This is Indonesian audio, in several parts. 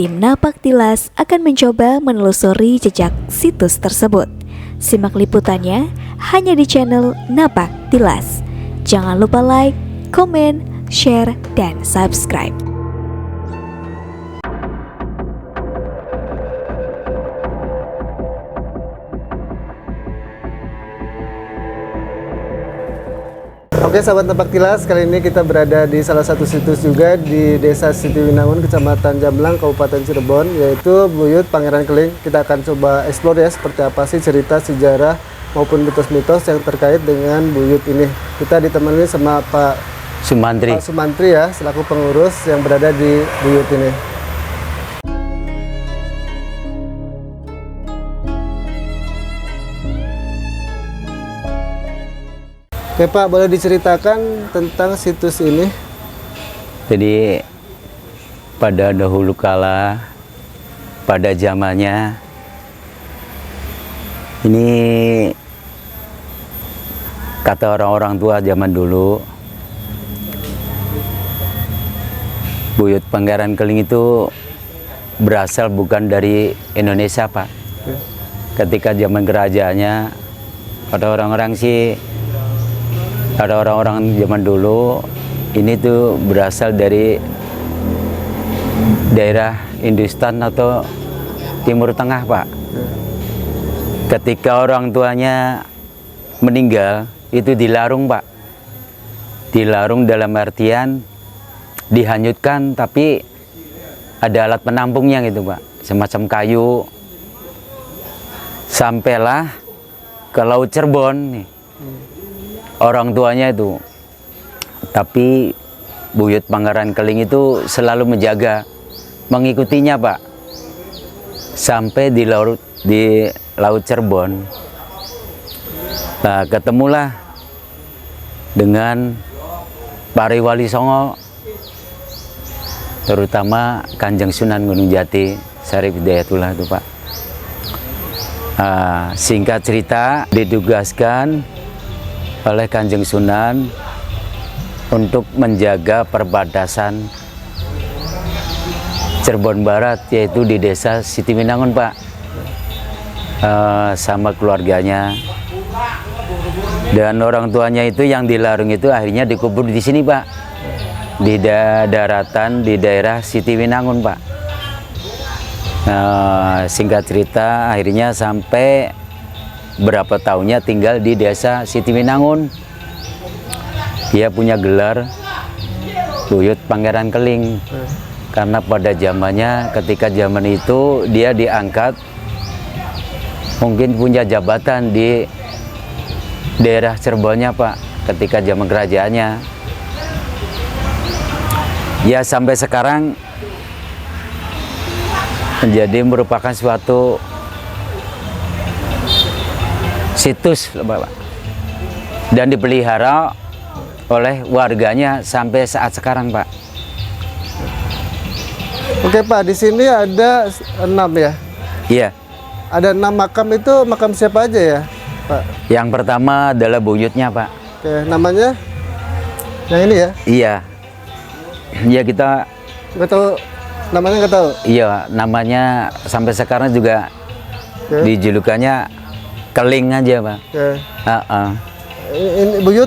tim Napak Tilas akan mencoba menelusuri jejak situs tersebut. Simak liputannya hanya di channel Napak Tilas. Jangan lupa like, komen, share, dan subscribe. Oke sahabat Napak Tilas, kali ini kita berada di salah satu situs juga di Desa Sitiwinangun, Kecamatan Jamblang, Kabupaten Cirebon, yaitu Buyut Pangeran Keling. Kita akan coba explore ya, seperti apa sih cerita, sejarah, maupun mitos-mitos yang terkait dengan Buyut ini. Kita ditemani sama Pak Sumantri ya, selaku pengurus yang berada di Buyut ini. Oke Pak, boleh diceritakan tentang situs ini? Jadi pada dahulu kala, pada zamannya, ini kata orang-orang tua zaman dulu, Buyut Pangeran Keling itu berasal bukan dari Indonesia Pak. Ketika zaman kerajaannya, ada orang-orang zaman dulu ini tuh berasal dari daerah Hindustan atau Timur Tengah Pak. Ketika orang tuanya meninggal itu dilarung Pak. Dilarung dalam artian dihanyutkan, tapi ada alat penampungnya gitu Pak, semacam kayu. Sampailah ke Laut Cirebon nih. Orang tuanya itu, tapi Buyut Pangeran Keling itu selalu menjaga, mengikutinya Pak, sampai di Laut Cirebon. Nah, ketemulah dengan Pari Wali Songo, terutama Kanjeng Sunan Gunung Jati Syarif Hidayatullah itu Pak. Singkat cerita, ditugaskan oleh Kanjeng Sunan untuk menjaga perbatasan Cirebon Barat, yaitu di Desa Sitiwinangun Pak, sama keluarganya. Dan orang tuanya itu yang dilarung itu akhirnya dikubur di sini Pak, di daratan di daerah Sitiwinangun Pak. Singkat cerita, akhirnya sampai berapa tahunnya tinggal di Desa Sitiwinangun. Dia punya gelar Buyut Pangeran Keling karena pada zamannya, ketika zaman itu dia diangkat, mungkin punya jabatan di daerah Cirebonnya Pak, ketika zaman kerajaannya. Ya sampai sekarang menjadi merupakan suatu situs Bapak, dan dipelihara oleh warganya sampai saat sekarang Pak. Oke Pak, di sini ada 6 ya? Iya. Ada 6 makam, itu makam siapa aja ya Pak? Yang pertama adalah buyutnya Pak. Oke, namanya? Yang ini ya? Iya. Iya, kita nggak tahu namanya, nggak tahu? Iya, namanya sampai sekarang juga dijulukannya Keling aja Pak. Ini Buyut?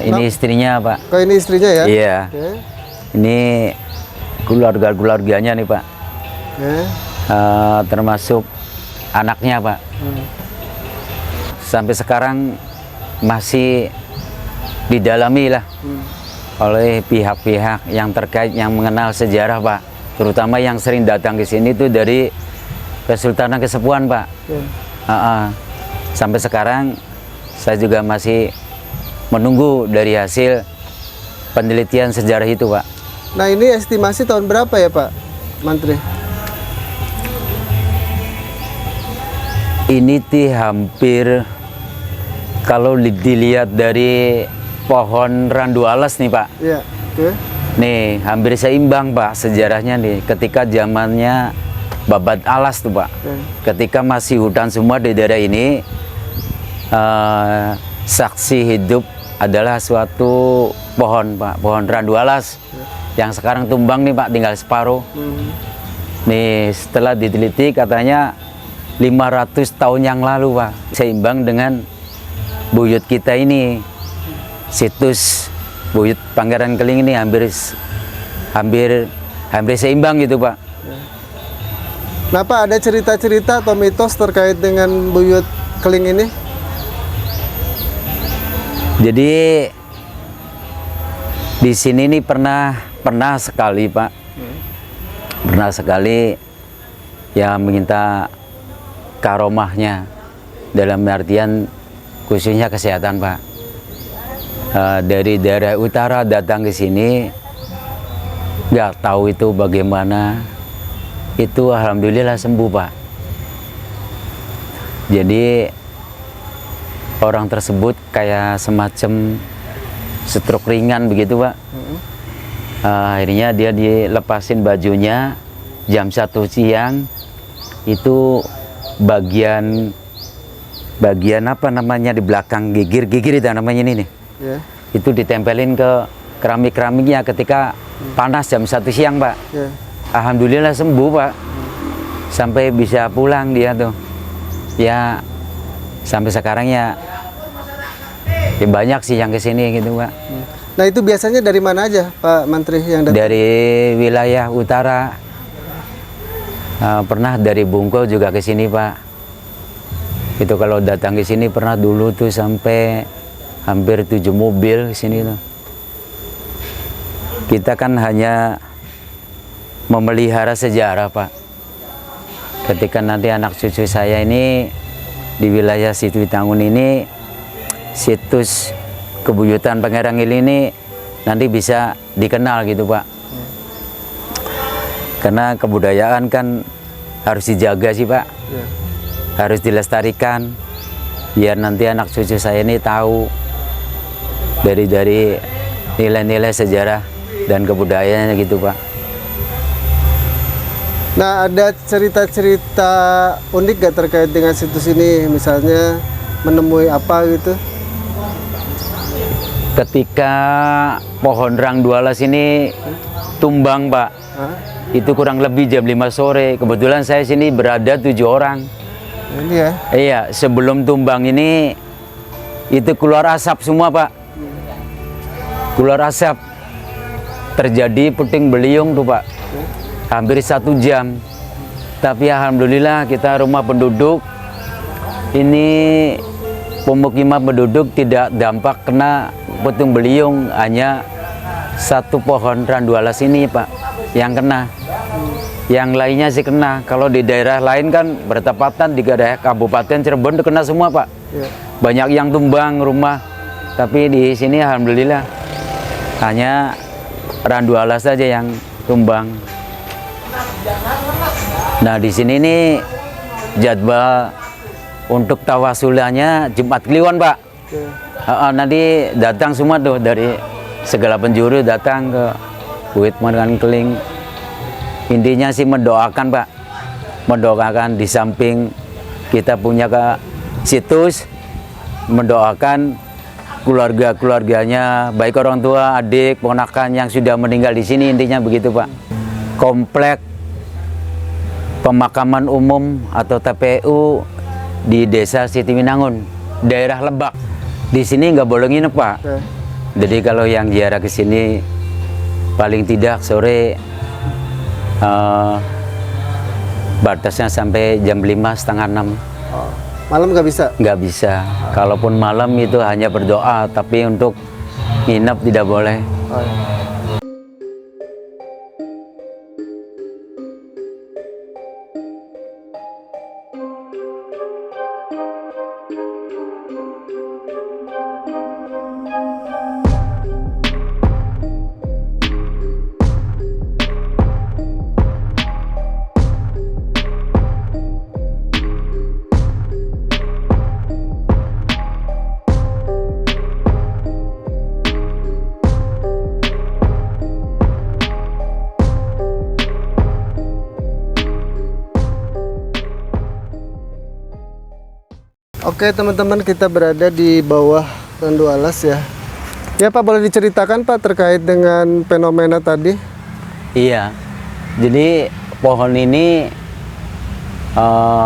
Ini istrinya Pak. Oh, ini istrinya ya? Iya. Ini keluarganya nih Pak. Termasuk anaknya Pak. Sampai sekarang masih didalami lah oleh pihak-pihak yang terkait, yang mengenal sejarah Pak. Terutama yang sering datang ke sini itu dari Kesultanan Kesepuan Pak. Sampai sekarang saya juga masih menunggu dari hasil penelitian sejarah itu Pak. Nah, ini estimasi tahun berapa ya Pak Mantri? Ini hampir, kalau dilihat dari pohon randu alas nih Pak. Iya. Nih hampir seimbang Pak sejarahnya nih, ketika zamannya Babat Alas tuh Pak. Ketika masih hutan semua di daerah ini, saksi hidup adalah suatu pohon Pak, pohon randu alas yang sekarang tumbang nih Pak, tinggal separuh. Nih setelah diteliti katanya 500 tahun yang lalu Pak, seimbang dengan buyut kita ini. Situs buyut Pangeran Keling ini hampir seimbang gitu Pak. Nah Pak, ada cerita-cerita atau mitos terkait dengan buyut Keling ini? Jadi di sini nih pernah sekali Pak, pernah sekali yang minta karomahnya, dalam artian khususnya kesehatan Pak. Dari daerah utara datang ke sini, nggak tahu itu bagaimana, itu alhamdulillah sembuh Pak. Jadi orang tersebut kayak semacam stroke ringan begitu Pak. Akhirnya dia dilepasin bajunya jam 1 siang, itu bagian apa namanya di belakang gigir itu namanya ini nih. Yeah. Itu ditempelin ke keramiknya ketika panas jam 1 siang Pak. Yeah. Alhamdulillah sembuh Pak. Sampai bisa pulang dia tuh. Ya sampai sekarang ya banyak sih yang kesini gitu Pak. Nah itu biasanya dari mana aja Pak Mantri yang datang? Dari wilayah utara. Pernah dari Bungkul juga ke sini Pak. Itu kalau datang ke sini pernah dulu tuh sampai hampir 7 mobil ke sini tuh. Kita kan hanya memelihara sejarah Pak. Ketika nanti anak cucu saya ini di wilayah Situinangun ini, situs kebuyutan Pangeran Keling ini nanti bisa dikenal gitu Pak. Karena kebudayaan kan harus dijaga sih Pak. Yeah. Harus dilestarikan biar nanti anak cucu saya ini tahu dari nilai-nilai sejarah dan kebudayaannya gitu Pak. Nah ada cerita-cerita unik gak terkait dengan situs ini, misalnya menemui apa gitu? Ketika pohon rang 12 ini tumbang Pak, itu kurang lebih jam 5 sore. Kebetulan saya sini berada 7 orang. Ini ya? Iya, sebelum tumbang ini itu keluar asap semua Pak. Keluar asap. Terjadi puting beliung tuh Pak. Hampir 1 jam. Tapi alhamdulillah kita rumah penduduk ini, pemukiman penduduk tidak dampak kena puting beliung, hanya 1 pohon randualas ini Pak yang kena. Yang lainnya sih kena. Kalau di daerah lain kan bertepatan di daerah Kabupaten Cirebon itu kena semua Pak. Yeah. Banyak yang tumbang rumah. Tapi di sini alhamdulillah hanya randualas saja yang tumbang. Nah di sini nih jadwal untuk tawasulannya Jumat Kliwon Pak. Yeah. Nanti datang semua tuh dari segala penjuru datang ke Buyut Pangeran Keling. Intinya sih mendoakan Pak, mendoakan di samping kita punya ke situs, mendoakan keluarganya, baik orang tua, adik, ponakan yang sudah meninggal di sini, intinya begitu Pak. Komplek pemakaman umum atau TPU di Desa Situinangun, daerah Lebak. Di sini nggak boleh nginep Pak. Jadi kalau yang ziarah ke sini paling tidak sore, batasnya sampai jam 5, setengah 6. Oh, malam nggak bisa? Nggak bisa. Kalaupun malam itu hanya berdoa, tapi untuk nginep tidak boleh. Oh, ya. Oke teman-teman, kita berada di bawah Randualas ya. Ya Pak, boleh diceritakan Pak terkait dengan fenomena tadi? Iya. Jadi pohon ini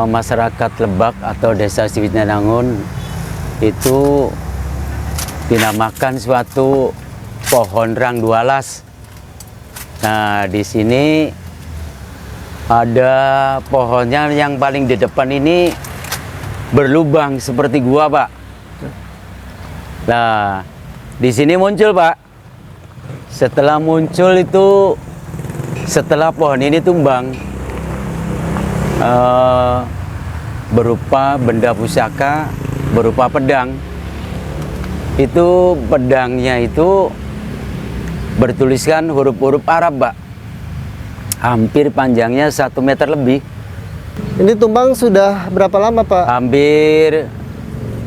masyarakat Lebak atau Desa Sitiwinangun itu dinamakan suatu pohon Rangdualas. Nah, di sini ada pohonnya yang paling di depan ini berlubang seperti gua, Pak. Nah, di sini muncul, Pak. Setelah muncul itu, setelah pohon ini tumbang, berupa benda pusaka, berupa pedang. Itu pedangnya itu bertuliskan huruf-huruf Arab, Pak. Hampir panjangnya 1 meter lebih. Ini tumbang sudah berapa lama, Pak? Hampir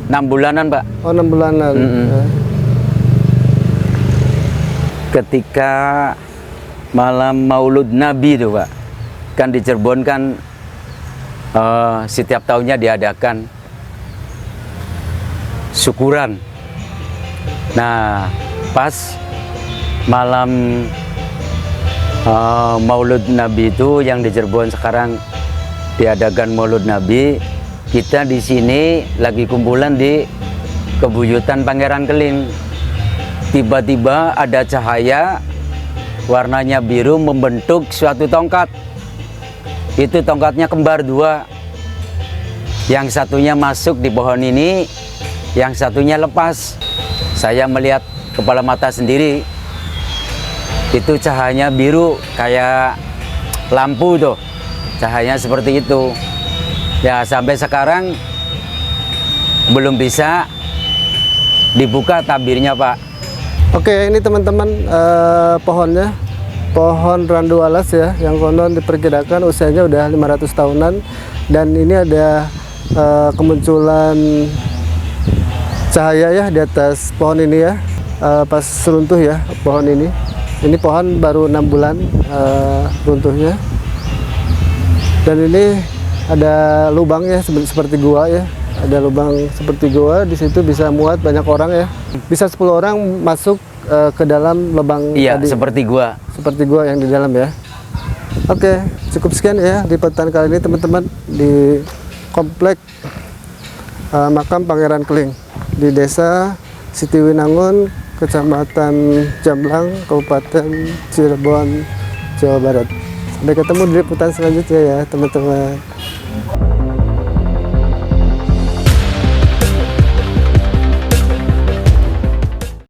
6 bulanan, Pak. Oh, 6 bulanan. Ya. Ketika malam Maulud Nabi itu, Pak, kan di Cirebon kan setiap tahunnya diadakan syukuran. Nah, pas malam Maulud Nabi itu yang di Cirebon sekarang diadakan Maulud Nabi, kita di sini lagi kumpulan di Kebuyutan Pangeran Keling. Tiba-tiba ada cahaya warnanya biru membentuk suatu tongkat. Itu tongkatnya kembar 2. Yang satunya masuk di pohon ini, yang satunya lepas. Saya melihat kepala mata sendiri. Itu cahayanya biru kayak lampu tuh. Cahayanya seperti itu. Ya, sampai sekarang belum bisa dibuka tabirnya, Pak. Oke, ini teman-teman pohonnya. Pohon Rangdualas ya, yang konon diperkirakan usianya udah 500 tahunan. Dan ini ada kemunculan cahaya ya di atas pohon ini ya, pas runtuh ya pohon ini. Ini pohon baru 6 bulan runtuhnya. Dan ini ada lubang ya seperti gua ya. Ada lubang seperti gua, di situ bisa muat banyak orang ya. Bisa 10 orang masuk ke dalam lubang Iya, tadi. seperti gua. Seperti gua yang di dalam ya. Oke, cukup sekian ya liputan kali ini teman-teman di komplek makam Pangeran Keling di Desa Sitiwinangun, Kecamatan Jamblang, Kabupaten Cirebon, Jawa Barat. Sampai ketemu di liputan selanjutnya ya teman-teman.